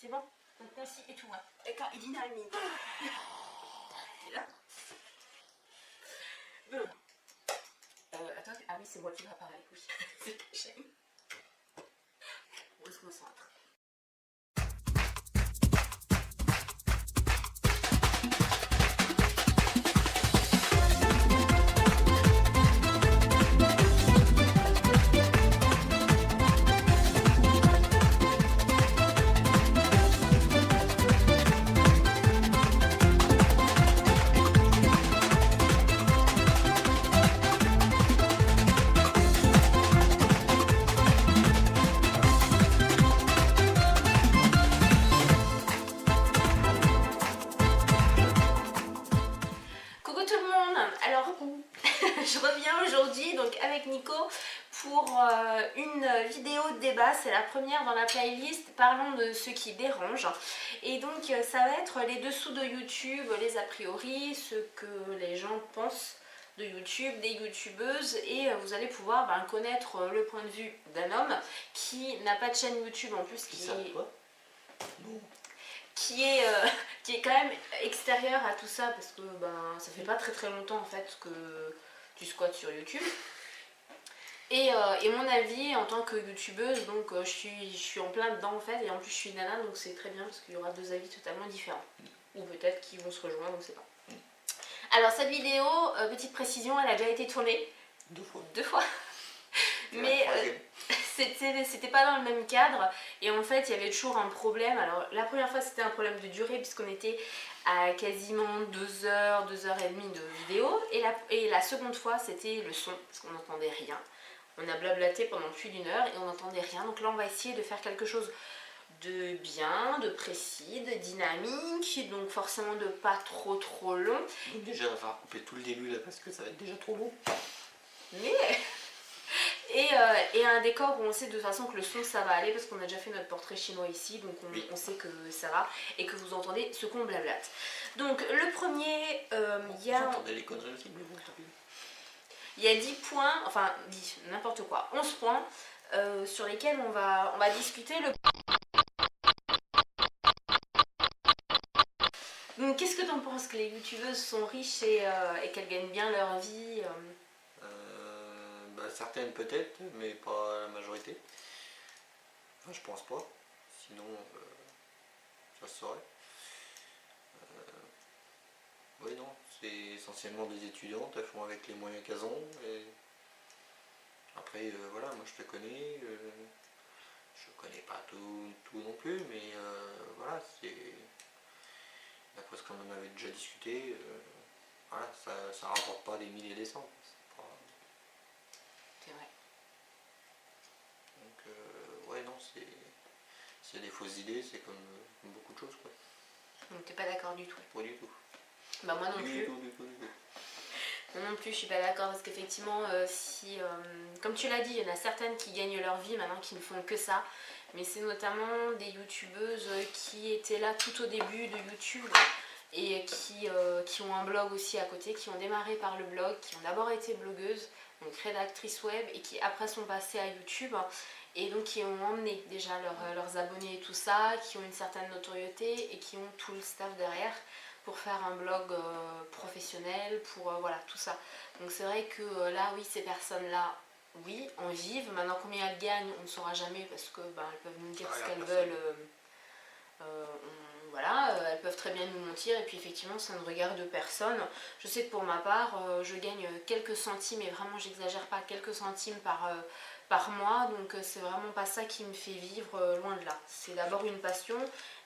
C'est bon? Donc concis et tout, hein. D'accord, il dynamite. Et là. Bon. Attends, ah oui, c'est moi qui va parler, oui. J'aime. On se concentre. Coucou tout le monde. Alors, je reviens aujourd'hui donc avec Nico pour une vidéo de débat. C'est la première dans la playlist parlant de ce qui dérange. Et donc ça va être les dessous de YouTube, les a priori, ce que les gens pensent de YouTube, des youtubeuses, et vous allez pouvoir connaître le point de vue d'un homme qui n'a pas de chaîne YouTube en plus, qui est quand même extérieur à tout ça, parce que ça fait pas très longtemps en fait que tu squattes sur YouTube. Et mon avis en tant que youtubeuse, donc je suis en plein dedans en fait, et en plus je suis nana, donc c'est très bien parce qu'il y aura deux avis totalement différents. Ou peut-être qu'ils vont se rejoindre, on ne sait pas. Alors cette vidéo, petite précision, elle a déjà été tournée. Deux fois. Mais c'était pas dans le même cadre, et en fait il y avait toujours un problème. Alors la première fois c'était un problème de durée puisqu'on était à quasiment 2 heures, 2h30 de vidéo, et la seconde fois c'était le son parce qu'on n'entendait rien. On a blablaté pendant plus d'1 heure et on n'entendait rien, donc là on va essayer de faire quelque chose de bien, de précis, de dynamique, donc forcément de pas trop long. Donc déjà on va falloir couper tout le début là parce que ça va être déjà trop long. Mais... Et un décor où on sait de toute façon que le son ça va aller parce qu'on a déjà fait notre portrait chinois ici, donc on sait que ça va et que vous entendez ce qu'on blablate. Donc le premier, il y a... Vous entendez les conneries aussi, mais bon, tant pis. Il y a 10 points, enfin 10, n'importe quoi, 11 points sur lesquels on va discuter le... Donc qu'est-ce que tu en penses, que les youtubeuses sont riches et qu'elles gagnent bien leur vie certaines peut-être, mais pas la majorité. Enfin, je pense pas, sinon ça se saurait. Oui, non, c'est essentiellement des étudiantes, elles font avec les moyens qu'elles ont. Et... Après, voilà, moi je te connais, je connais pas tout non plus, mais voilà, c'est... D'après ce qu'on en avait déjà discuté, voilà, ça rapporte pas des milliers et des cents. C'est vrai. Donc, ouais, non, c'est des fausses idées, c'est comme beaucoup de choses, quoi. Donc t'es pas d'accord du tout? Pas du tout. Bah moi non plus. Du tout. Moi non plus, je suis pas d'accord parce qu'effectivement, comme tu l'as dit, il y en a certaines qui gagnent leur vie maintenant, qui ne font que ça. Mais c'est notamment des youtubeuses qui étaient là tout au début de YouTube et qui ont un blog aussi à côté, qui ont démarré par le blog, qui ont d'abord été blogueuses, donc rédactrices web, et qui après sont passées à YouTube, et donc qui ont emmené déjà leurs abonnés et tout ça, qui ont une certaine notoriété et qui ont tout le staff derrière pour faire un blog professionnel, pour voilà tout ça. Donc c'est vrai que là oui, ces personnes-là, oui, en vivent. Maintenant combien elles gagnent, on ne saura jamais parce que elles peuvent nous dire ce qu'elles veulent. Voilà, elles peuvent très bien nous mentir et puis effectivement ça ne regarde personne. Je sais que pour ma part, je gagne quelques centimes, et vraiment j'exagère pas, quelques centimes par mois, donc c'est vraiment pas ça qui me fait vivre, loin de là. C'est d'abord une passion,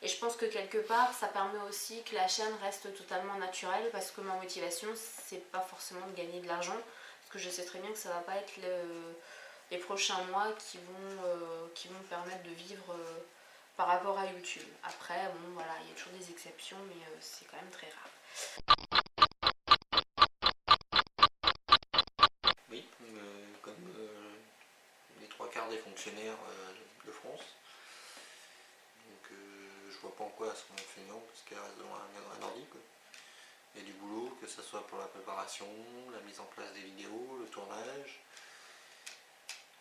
et je pense que quelque part ça permet aussi que la chaîne reste totalement naturelle, parce que ma motivation c'est pas forcément de gagner de l'argent, parce que je sais très bien que ça va pas être les prochains mois qui vont me permettre de vivre par rapport à YouTube. Après, bon voilà, il y a toujours des exceptions, mais c'est quand même très rare. Oui, comme les 3/4 des fonctionnaires de France. Donc je vois pas en quoi elles sont enseignantes, parce qu'elles restent devant un ordi, quoi. Il y a du boulot, que ce soit pour la préparation, la mise en place des vidéos, le tournage,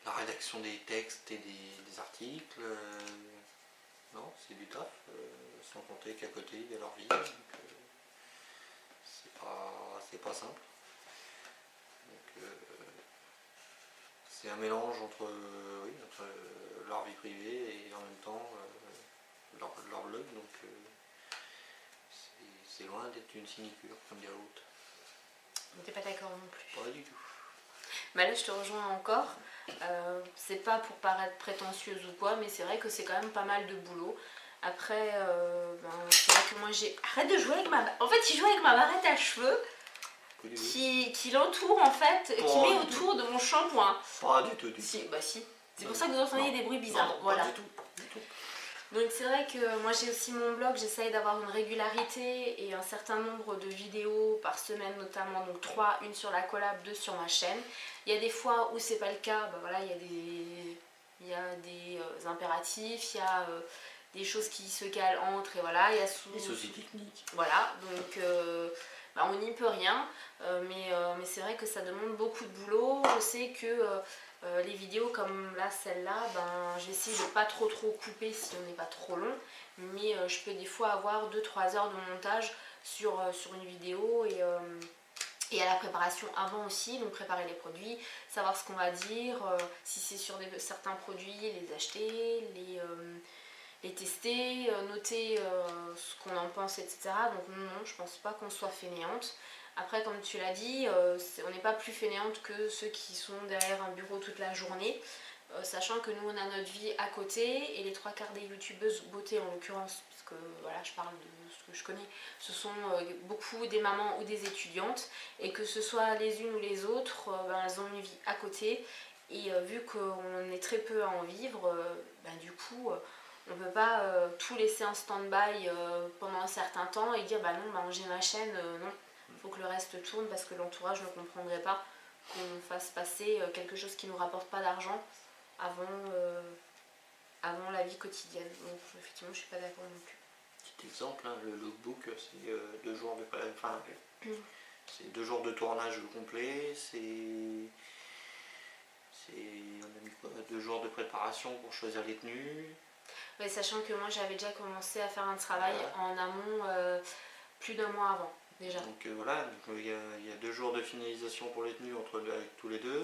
la rédaction des textes et des articles. Non, c'est du taf. sans compter qu'à côté il y a leur vie, donc c'est pas simple. Donc c'est un mélange entre, entre leur vie privée et en même temps leur blog, donc c'est loin d'être une sinécure, comme dirait l'autre. T'es pas d'accord non plus? Pas du tout. Bah là je te rejoins encore, c'est pas pour paraître prétentieuse ou quoi, mais c'est vrai que c'est quand même pas mal de boulot. Après, c'est vrai que moi j'ai... Arrête de jouer avec ma... En fait il joue avec ma barrette à cheveux qui l'entoure en fait, qui met autour de mon shampoing. Pas du tout, Si, bah si. C'est pour ça que vous entendez des bruits bizarres. Non, voilà. pas du tout. Donc c'est vrai que moi j'ai aussi mon blog, j'essaye d'avoir une régularité et un certain nombre de vidéos par semaine notamment, donc 3, une sur la collab, 2 sur ma chaîne. Il y a des fois où c'est pas le cas, bah voilà, il y a des impératifs, il y a des choses qui se calent entre et voilà, il y a des soucis techniques. Voilà, donc on n'y peut rien, mais c'est vrai que ça demande beaucoup de boulot. Je sais que les vidéos comme là, celle-là, je vais essayer de pas trop couper si on n'est pas trop long, mais je peux des fois avoir 2-3 heures de montage sur une vidéo et à la préparation avant aussi, donc préparer les produits, savoir ce qu'on va dire, si c'est sur certains produits, les acheter, les tester, noter ce qu'on en pense, etc. Donc non, je pense pas qu'on soit fainéante. Après, comme tu l'as dit, on n'est pas plus fainéante que ceux qui sont derrière un bureau toute la journée, sachant que nous on a notre vie à côté et les 3/4 des youtubeuses beauté en l'occurrence, parce que voilà, je parle de ce que je connais, ce sont beaucoup des mamans ou des étudiantes, et que ce soit les unes ou les autres, elles ont une vie à côté, et vu qu'on est très peu à en vivre, du coup on ne peut pas tout laisser en stand-by pendant un certain temps et dire non, j'ai ma chaîne, non, il faut que le reste tourne parce que l'entourage ne comprendrait pas qu'on fasse passer quelque chose qui ne nous rapporte pas d'argent avant la vie quotidienne. Donc effectivement je suis pas d'accord non plus. Petit exemple, hein, le lookbook c'est 2 jours de c'est 2 jours de tournage complet, on a mis quoi, 2 jours de préparation pour choisir les tenues. Ouais, sachant que moi j'avais déjà commencé à faire un travail en amont plus d'1 mois avant déjà. Donc voilà, il y a 2 jours de finalisation pour les tenues avec tous les deux,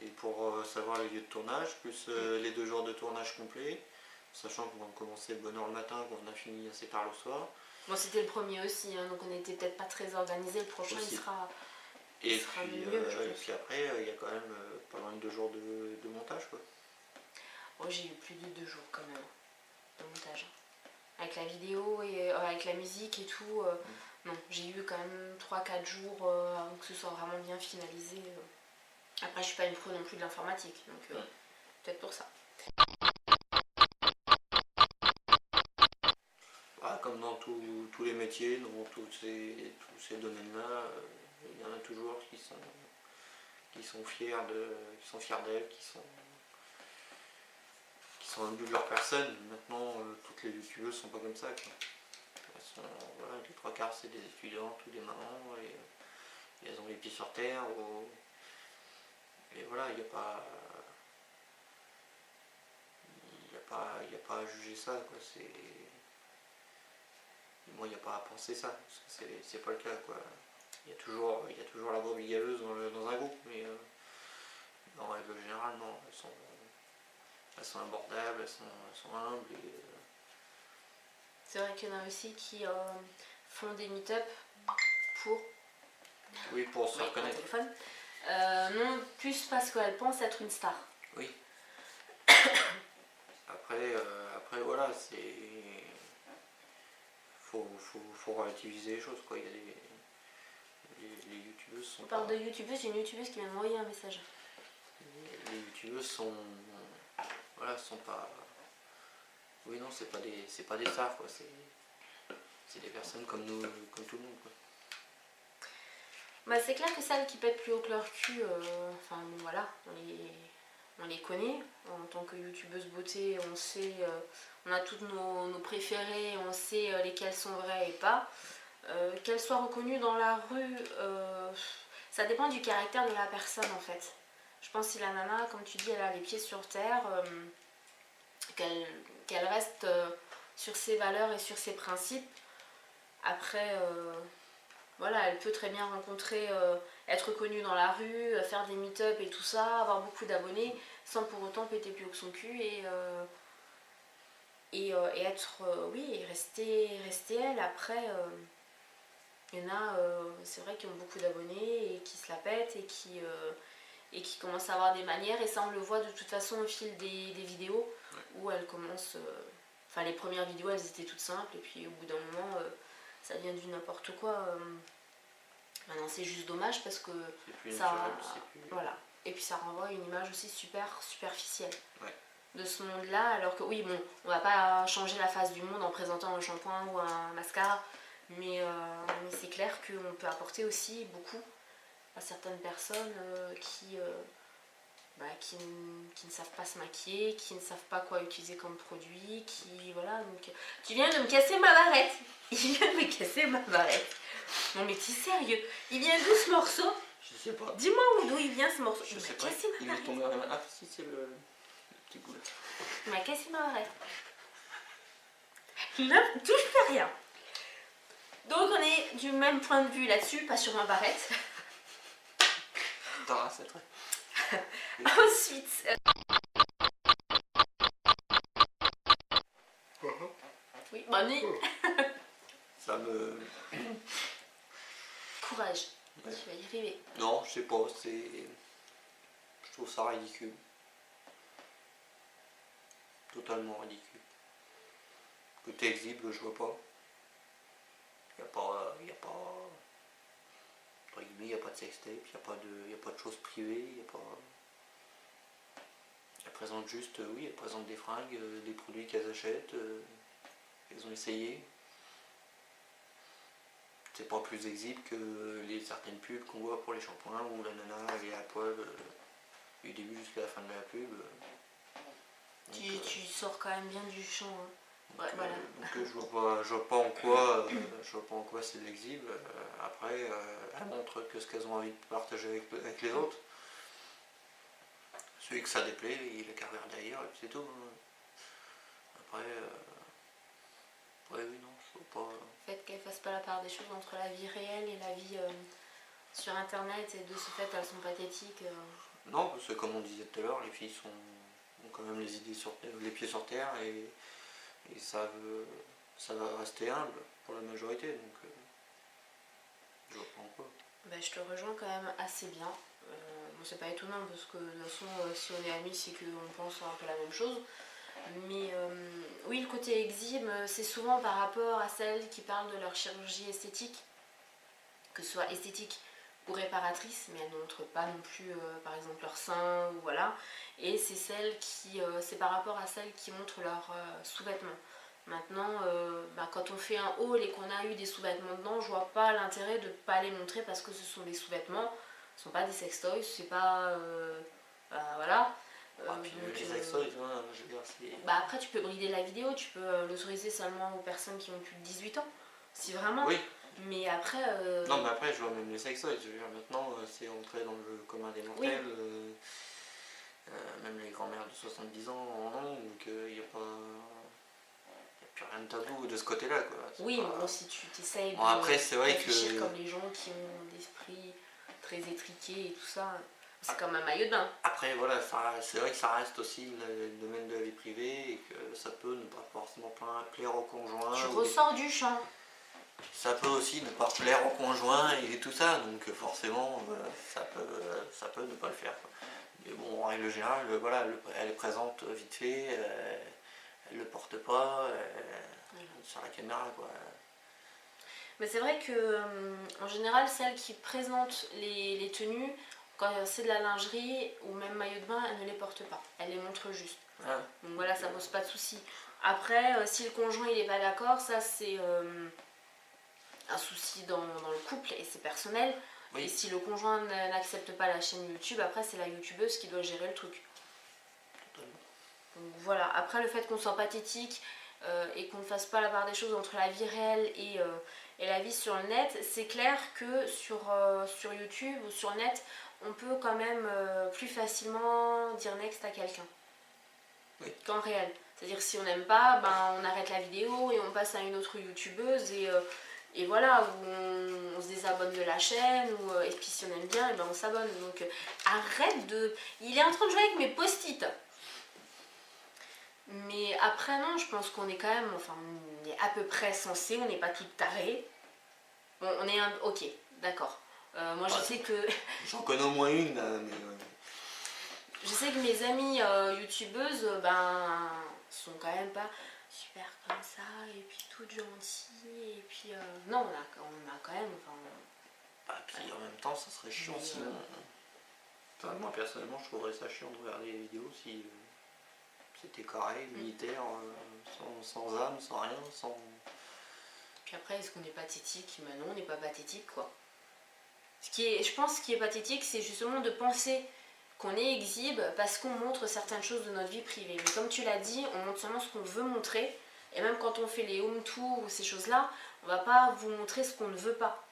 et pour savoir les lieux de tournage, plus les 2 jours de tournage complet, sachant qu'on va commencer de bonne heure le matin, qu'on a fini assez tard le soir. Bon, c'était le premier aussi, hein, donc on n'était peut-être pas très organisé, le prochain aussi. il sera mieux. Et puis après, il y a quand même pas loin de 2 jours de montage, quoi. Oh, j'ai eu plus de 2 jours quand même de montage. Avec la vidéo et avec la musique et tout, non, j'ai eu quand même 3-4 jours avant que ce soit vraiment bien finalisé. Après, je suis pas une pro non plus de l'informatique, donc peut-être pour ça. Comme dans tous les métiers, dans tous ces domaines-là, il y en a toujours qui sont fiers d'elles, qui sont imbus de leur personne. Maintenant, toutes les youtubeuses sont pas comme ça, quoi. Les 3/4 c'est des étudiantes ou des mamans, et elles ont les pieds sur terre, et voilà, il n'y a pas à juger ça, quoi. Moi, il n'y a pas à penser ça, parce que c'est pas le cas, quoi. Il y a toujours la brebis galeuse dans un groupe, mais en règle générale, non, elles sont abordables, elles sont humbles. C'est vrai qu'il y en a aussi qui font des meet-up pour se faire connaître. Téléphone. Non, plus parce qu'elles pensent être une star. Oui. Après voilà, faut relativiser les choses, quoi. Il y a les youtubeuses sont. On parle de youtubeuse, j'ai une youtubeuse qui m'a envoyé un message. Les youtubeuses sont pas. Oui, non, c'est pas des stars, quoi. C'est des personnes comme nous, comme tout le monde, quoi. C'est clair que celles qui pètent plus haut que leur cul, voilà, on les connaît. En tant que youtubeuse beauté, on sait, on a toutes nos préférés, on sait lesquelles sont vraies et pas. Qu'elles soient reconnues dans la rue, ça dépend du caractère de la personne en fait. Je pense que si la nana, comme tu dis, elle a les pieds sur terre, qu'elle reste sur ses valeurs et sur ses principes. Après, voilà, elle peut très bien rencontrer, être connue dans la rue, faire des meet-up et tout ça, avoir beaucoup d'abonnés, sans pour autant péter plus haut que son cul et être, oui, et rester elle. Après, il y en a, c'est vrai, qui ont beaucoup d'abonnés et qui se la pètent et qui commencent à avoir des manières, et ça on le voit de toute façon au fil des vidéos, où elles commencent, enfin les premières vidéos elles étaient toutes simples, et puis au bout d'un moment ça devient du n'importe quoi. Maintenant c'est juste dommage parce que ça, voilà, et puis ça renvoie une image aussi super superficielle de ce monde-là, alors que oui, bon, on va pas changer la face du monde en présentant un shampoing ou un mascara, mais c'est clair qu'on peut apporter aussi beaucoup à certaines personnes qui ne savent pas se maquiller, qui ne savent pas quoi utiliser comme produit, qui, voilà, donc... Tu viens de me casser ma barrette. Il vient de me casser ma barrette. Non mais t'es sérieux? Il vient d'où ce morceau? Je sais pas. Dis-moi d'où il vient ce morceau. Je Il sais m'a pas. cassé ma Il est barrette. tombé à la... Ah si, c'est le petit bout là. Il m'a cassé ma barrette. Ne touche pas rien. Donc on est du même point de vue là-dessus, pas sur ma barrette. T'en racetterais. Ensuite... Oui, bah mais... Ça me... Courage, tu vas y arriver. Non, je sais pas, c'est... Je trouve ça ridicule. Totalement ridicule. Côté exhibe, je vois pas. Il n'y a pas... Entre guillemets, il n'y a pas de sextape, il n'y a pas de choses privées, il n'y a pas... Elle présente juste, oui, elle présente des fringues, des produits qu'elles achètent, elles ont essayé. C'est pas plus exhibe que certaines pubs qu'on voit pour les shampoings où la nana elle est à poil du début jusqu'à la fin de la pub. Tu sors quand même bien du champ. Hein. Donc, voilà. Donc je vois pas en quoi c'est de l'exhibe. Après, elles montrent que ce qu'elles ont envie de partager avec les autres. Celui que ça déplaît, il le carrière derrière et puis c'est tout. Après, oui, non, je vois pas. Le fait qu'elles fassent pas la part des choses entre la vie réelle et la vie sur internet, et de ce fait elles sont pathétiques. Non, parce que comme on disait tout à l'heure, les filles ont quand même les pieds sur terre et ça va rester humble pour la majorité, donc je vois pas en quoi. Ben, je te rejoins quand même assez bien. Bon, c'est pas étonnant parce que de toute façon, si on est amis, c'est qu'on pense un peu la même chose. Mais oui, le côté exhibe, c'est souvent par rapport à celles qui parlent de leur chirurgie esthétique, que ce soit esthétique ou réparatrice, mais elles ne montrent pas non plus, par exemple, leur sein, ou voilà. Et c'est c'est par rapport à celles qui montrent leurs sous-vêtements. Maintenant, quand on fait un haul et qu'on a eu des sous-vêtements dedans, je vois pas l'intérêt de ne pas les montrer parce que ce sont des sous-vêtements, ce sont pas des sextoys, c'est pas... voilà. Puis les sextoys, je veux dire, c'est... Après, tu peux brider la vidéo, tu peux l'autoriser seulement aux personnes qui ont plus de 18 ans, si vraiment. Oui. Mais après... Non, mais après, je vois même les sextoys, je veux dire, maintenant, c'est entré dans le commun des mortels. Oui. Même les grands-mères de 70 ans en ont, donc il n'y a pas... plus rien de tabou de ce côté-là, quoi. Oui, mais bon, si tu t'essayes de après, c'est vrai réfléchir comme les gens qui ont l'esprit très étriqué et tout ça, c'est comme un maillot de bain. Après, voilà, c'est vrai que ça reste aussi le domaine de la vie privée et que ça peut ne pas forcément plaire au conjoint. Tu ressors du champ. Ça peut aussi ne pas plaire au conjoint et tout ça, donc forcément, ça peut ne pas le faire, quoi. Mais bon, en règle générale, voilà, elle est présente vite fait, elle le porte pas, sur la caméra, quoi. Mais c'est vrai que en général, celles qui présentent les tenues, quand c'est de la lingerie ou même maillot de bain, elles ne les portent pas, elles les montrent juste. Ah. Donc voilà, ça pose pas de souci. Après, si le conjoint il est pas d'accord, ça c'est un souci dans le couple et c'est personnel. Oui. Et si le conjoint n'accepte pas la chaîne YouTube, après c'est la youtubeuse qui doit gérer le truc. Donc voilà, après le fait qu'on soit pathétique et qu'on ne fasse pas la part des choses entre la vie réelle et la vie sur le net, c'est clair que sur YouTube ou sur le net, on peut quand même plus facilement dire next à quelqu'un. Oui. Qu'en réel. C'est-à-dire si on n'aime pas, ben, on arrête la vidéo et on passe à une autre youtubeuse et voilà, où on se désabonne de la chaîne, et puis si on aime bien, et ben on s'abonne. Donc arrête de... Il est en train de jouer avec mes post-it. Mais après non, je pense qu'on est quand même, enfin on est à peu près censé, on n'est pas tout taré. Bon, on est un... Ok, d'accord. Moi je sais que... J'en connais au moins une, là, mais... Je sais que mes amies youtubeuses, ben, sont quand même pas super comme ça, et puis toutes gentilles, et puis... non, on a quand même... Enfin, Ah, puis en même temps, ça serait chiant Mais, sinon. Enfin, moi, personnellement, je trouverais ça chiant de regarder les vidéos si c'était carré, unitaire, sans âme, sans rien, sans... Puis après, est-ce qu'on est pathétique? Ben non, on n'est pas pathétique, quoi. Je pense ce qui est pathétique, c'est justement de penser qu'on est exhibe parce qu'on montre certaines choses de notre vie privée. Mais comme tu l'as dit, on montre seulement ce qu'on veut montrer. Et même quand on fait les home tours ou ces choses-là, on va pas vous montrer ce qu'on ne veut pas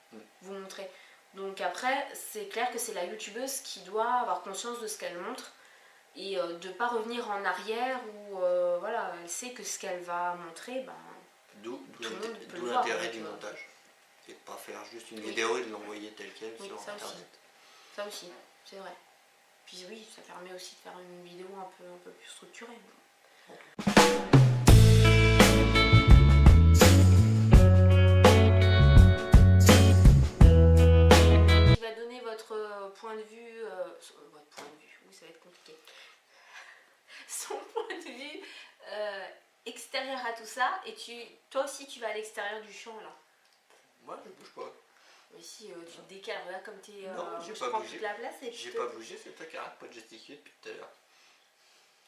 vous montrer. Donc après, c'est clair que c'est la youtubeuse qui doit avoir conscience de ce qu'elle montre et de pas revenir en arrière où voilà, elle sait que ce qu'elle va montrer, ben, tout le monde peut le voir. l'intérêt tu du vois. montage. C'est de pas faire juste une Oui. vidéo et de l'envoyer telle quelle Oui, sur ça internet. aussi. Ça aussi, c'est vrai. Puis oui, ça permet aussi de faire une vidéo un peu plus structurée. Qui va donner votre point de vue, votre point de vue, oui ça va être compliqué. Son point de vue extérieur à tout ça, et toi aussi tu vas à l'extérieur du champ là. Moi, je bouge pas. Mais si tu te décales, regarde comme t'es. Non, j'ai je pas prends bougé. toute la place et J'ai puis pas bougé, c'est toi qui arrête pas de gesticuler depuis tout à l'heure.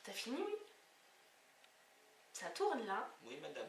T'as fini, oui. Ça tourne là. Oui, madame.